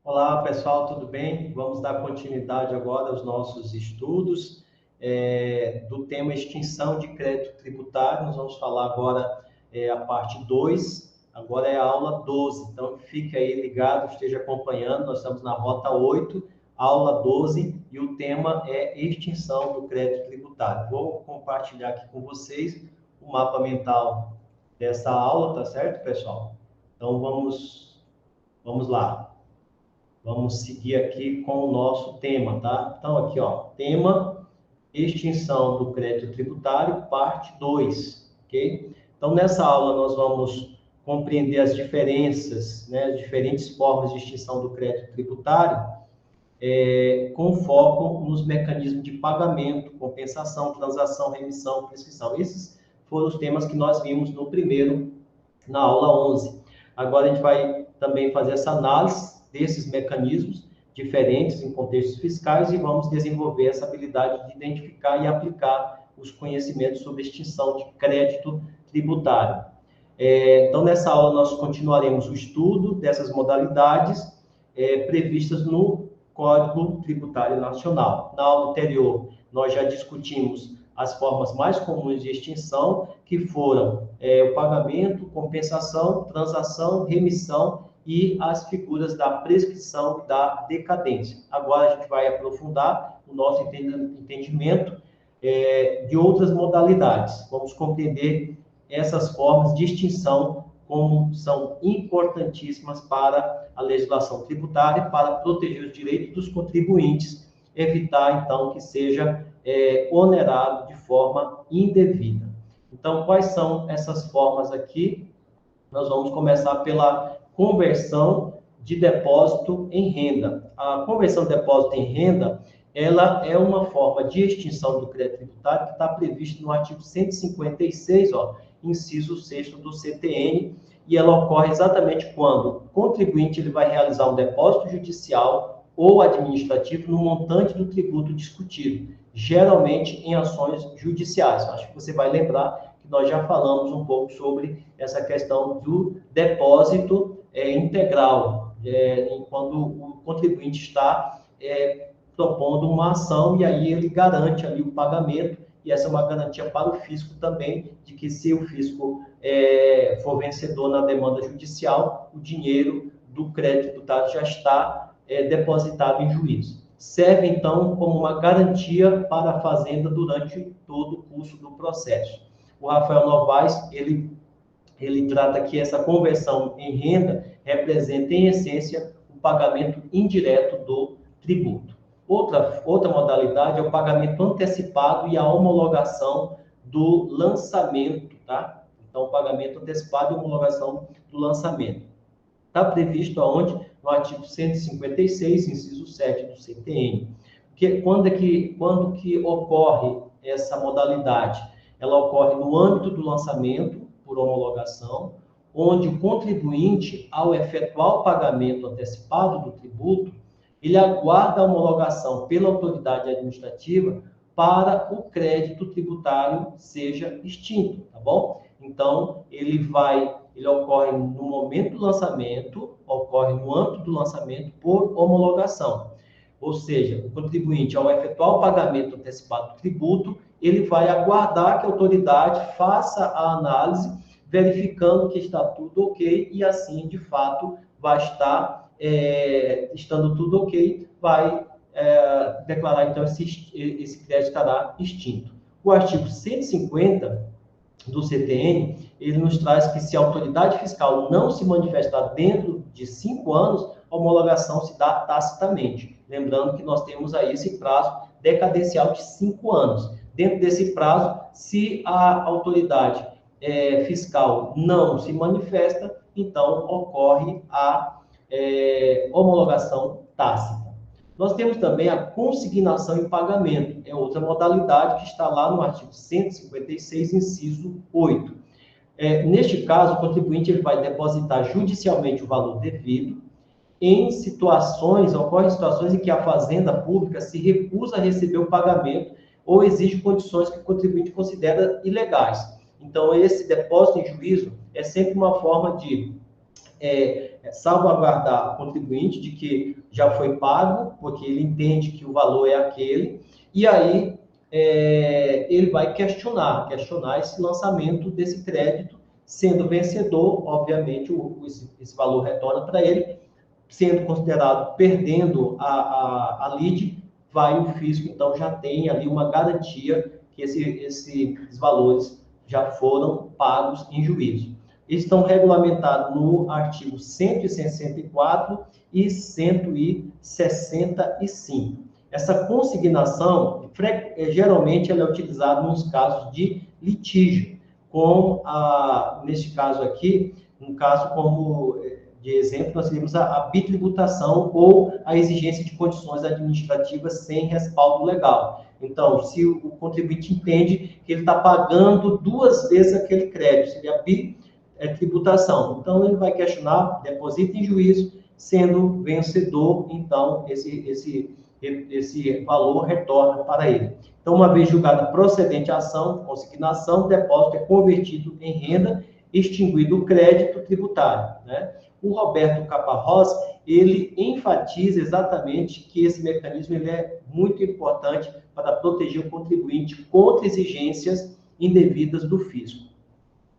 Olá, pessoal, tudo bem? Vamos dar continuidade agora aos nossos estudos do tema extinção de crédito tributário. Nós vamos falar agora a parte 2, agora é a aula 12. Então, fique aí ligado, esteja acompanhando. Nós estamos na rota 8, aula 12, e o tema é extinção do crédito tributário. Vou compartilhar aqui com vocês o mapa mental dessa aula, tá certo, pessoal? Então, vamos lá. Vamos seguir aqui com o nosso tema, tá? Então, aqui, ó, tema extinção do crédito tributário, parte 2, ok? Então, nessa aula, nós vamos compreender as diferenças, né, as diferentes formas de extinção do crédito tributário, com foco nos mecanismos de pagamento, compensação, transação, remissão, prescrição. Esses foram os temas que nós vimos na aula 11. Agora, a gente vai também fazer essa análise desses mecanismos diferentes em contextos fiscais e vamos desenvolver essa habilidade de identificar e aplicar os conhecimentos sobre extinção de crédito tributário. Então, nessa aula, nós continuaremos o estudo dessas modalidades previstas no Código Tributário Nacional. Na aula anterior, nós já discutimos as formas mais comuns de extinção, que foram o pagamento, compensação, transação, remissão e as figuras da prescrição e da decadência. Agora a gente vai aprofundar o nosso entendimento de outras modalidades. Vamos compreender essas formas de extinção como são importantíssimas para a legislação tributária, para proteger os direitos dos contribuintes, evitar, então, que seja onerado de forma indevida. Então, quais são essas formas aqui? Nós vamos começar pela conversão de depósito em renda. A conversão de depósito em renda, ela é uma forma de extinção do crédito tributário que está prevista no artigo 156, inciso 6º do CTN, e ela ocorre exatamente quando o contribuinte ele vai realizar um depósito judicial ou administrativo no montante do tributo discutido, geralmente em ações judiciais. Acho que você vai lembrar que nós já falamos um pouco sobre essa questão do depósito integral, quando o contribuinte está propondo uma ação e aí ele garante ali o pagamento, e essa é uma garantia para o fisco também, de que se o fisco for vencedor na demanda judicial, o dinheiro do crédito tributário já está depositado em juízo. Serve, então, como uma garantia para a Fazenda durante todo o curso do processo. O Rafael Novaes, ele trata que essa conversão em renda representa, em essência, o pagamento indireto do tributo. Outra modalidade é o pagamento antecipado e a homologação do lançamento, tá? Então, pagamento antecipado e homologação do lançamento. Está previsto aonde? No artigo 156, inciso 7 do CTN. Quando que ocorre essa modalidade? Ela ocorre no âmbito do lançamento por homologação, onde o contribuinte, ao efetuar o pagamento antecipado do tributo, ele aguarda a homologação pela autoridade administrativa para o crédito tributário seja extinto, tá bom? Então, ele ocorre no momento do lançamento, ocorre no âmbito do lançamento por homologação. Ou seja, o contribuinte, ao efetuar o pagamento antecipado do tributo, ele vai aguardar que a autoridade faça a análise, verificando que está tudo ok, e assim, de fato, vai estar, estando tudo ok, vai declarar, então, esse crédito estará extinto. O artigo 150 do CTN, ele nos traz que se a autoridade fiscal não se manifestar dentro de 5 anos, a homologação se dá tacitamente. Lembrando que nós temos aí esse prazo decadencial de 5 anos. Dentro desse prazo, se a autoridade fiscal não se manifesta, então ocorre a homologação tácita. Nós temos também a consignação em pagamento, é outra modalidade que está lá no artigo 156, inciso 8. Neste caso, o contribuinte ele vai depositar judicialmente o valor devido ocorrem situações em que a fazenda pública se recusa a receber o pagamento ou exige condições que o contribuinte considera ilegais. Então, esse depósito em juízo é sempre uma forma de salvaguardar o contribuinte de que já foi pago, porque ele entende que o valor é aquele, e aí ele vai questionar esse lançamento desse crédito, sendo vencedor, obviamente, esse valor retorna para ele, sendo considerado perdendo a lide, vai o fisco, então já tem ali uma garantia que esses valores já foram pagos em juízo. Eles estão regulamentados no artigo 164 e 165. Essa consignação, geralmente, ela é utilizada nos casos de litígio, neste caso aqui, um caso como de exemplo, nós temos a bitributação ou a exigência de condições administrativas sem respaldo legal. Então, se o contribuinte entende que ele está pagando 2 vezes aquele crédito, seria a bitributação. Então, ele vai questionar, deposita em juízo, sendo vencedor, então, esse valor retorna para ele. Então, uma vez julgada procedente a ação, consignação, o depósito é convertido em renda, extinguido o crédito tributário, né? O Roberto Caparrós, ele enfatiza exatamente que esse mecanismo ele é muito importante para proteger o contribuinte contra exigências indevidas do fisco.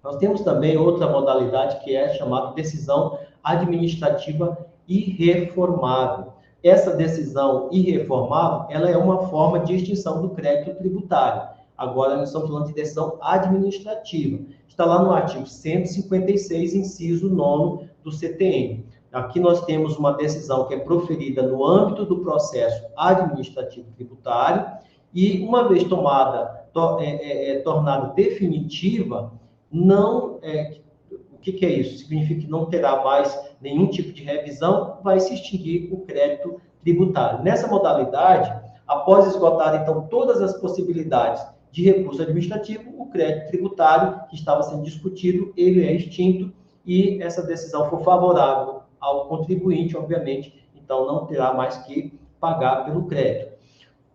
Nós temos também outra modalidade que é chamada decisão administrativa irreformável. Essa decisão irreformável, ela é uma forma de extinção do crédito tributário. Agora, nós estamos falando de decisão administrativa. Está lá no artigo 156, inciso 9 do CTN. Aqui nós temos uma decisão que é proferida no âmbito do processo administrativo tributário e, uma vez tornada definitiva, o que é isso? Significa que não terá mais nenhum tipo de revisão, vai se extinguir o crédito tributário. Nessa modalidade, após esgotar, então, todas as possibilidades de recurso administrativo, o crédito tributário que estava sendo discutido, ele é extinto e essa decisão for favorável ao contribuinte, obviamente, então não terá mais que pagar pelo crédito.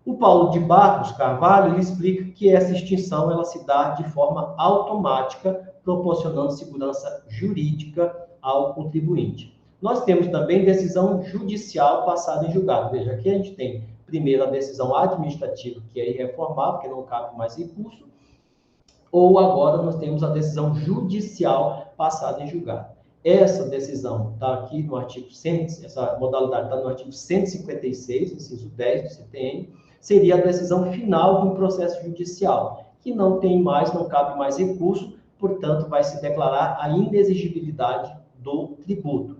O Paulo de Barros Carvalho, ele explica que essa extinção ela se dá de forma automática, proporcionando segurança jurídica ao contribuinte. Nós temos também decisão judicial passada em julgado. Veja, aqui a gente tem primeiro a decisão administrativa, que é irreformável, que não cabe mais recurso, ou agora nós temos a decisão judicial passada em julgado. Essa decisão está aqui no artigo 100, essa modalidade está no artigo 156, inciso 10 do CTN, seria a decisão final de um processo judicial, que não cabe mais recurso, portanto, vai se declarar a inexigibilidade do tributo.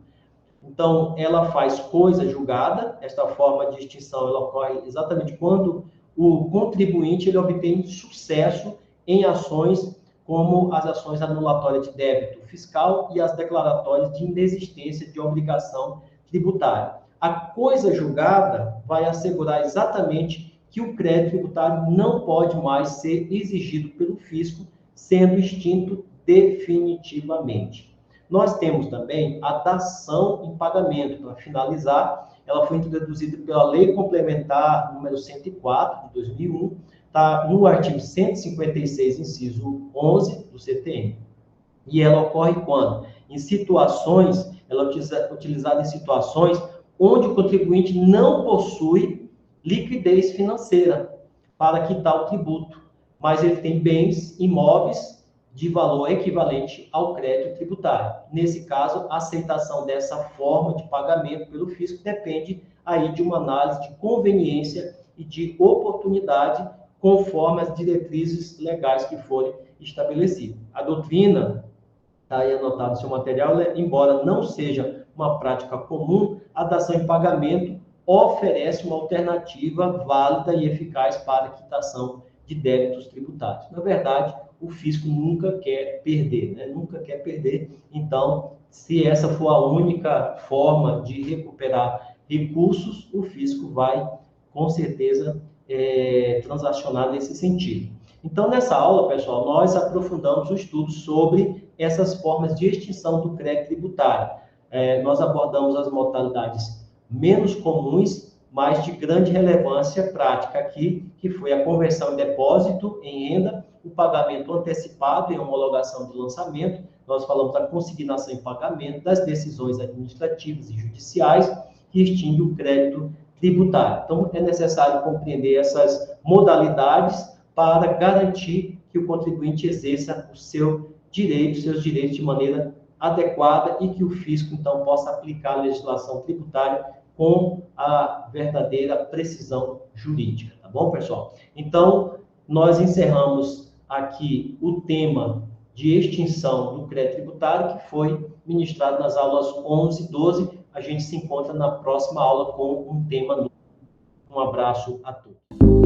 Então, ela faz coisa julgada, esta forma de extinção ela ocorre exatamente quando o contribuinte ele obtém sucesso em ações como as ações anulatórias de débito fiscal e as declaratórias de inexistência de obrigação tributária. A coisa julgada vai assegurar exatamente que o crédito tributário não pode mais ser exigido pelo fisco, sendo extinto definitivamente. Nós temos também a dação em pagamento. Para finalizar, ela foi introduzida pela Lei Complementar número 104, de 2001, está no artigo 156, inciso 11 do CTN. E ela ocorre quando? Ela é utilizada em situações onde o contribuinte não possui liquidez financeira para quitar o tributo, mas ele tem bens imóveis de valor equivalente ao crédito tributário. Nesse caso, a aceitação dessa forma de pagamento pelo fisco depende aí de uma análise de conveniência e de oportunidade conforme as diretrizes legais que forem estabelecidas. A doutrina, está aí anotado no seu material, embora não seja uma prática comum, a dação em pagamento oferece uma alternativa válida e eficaz para a quitação de débitos tributários. Na verdade, o fisco nunca quer perder, né? Nunca quer perder. Então, se essa for a única forma de recuperar recursos, o fisco vai, com certeza, transacionar nesse sentido. Então, nessa aula, pessoal, nós aprofundamos o estudo sobre essas formas de extinção do crédito tributário. nós abordamos as modalidades menos comuns, mas de grande relevância prática aqui, que foi a conversão em depósito em renda, o pagamento antecipado e homologação de lançamento. Nós falamos da consignação em pagamento, das decisões administrativas e judiciais que extinguem o crédito tributário. Então, é necessário compreender essas modalidades para garantir que o contribuinte exerça o seu direito, seus direitos de maneira adequada e que o fisco, então, possa aplicar a legislação tributária com a verdadeira precisão jurídica, tá bom, pessoal? Então, nós encerramos aqui o tema de extinção do crédito tributário, que foi ministrado nas aulas 11 e 12. A gente se encontra na próxima aula com um tema novo. Um abraço a todos.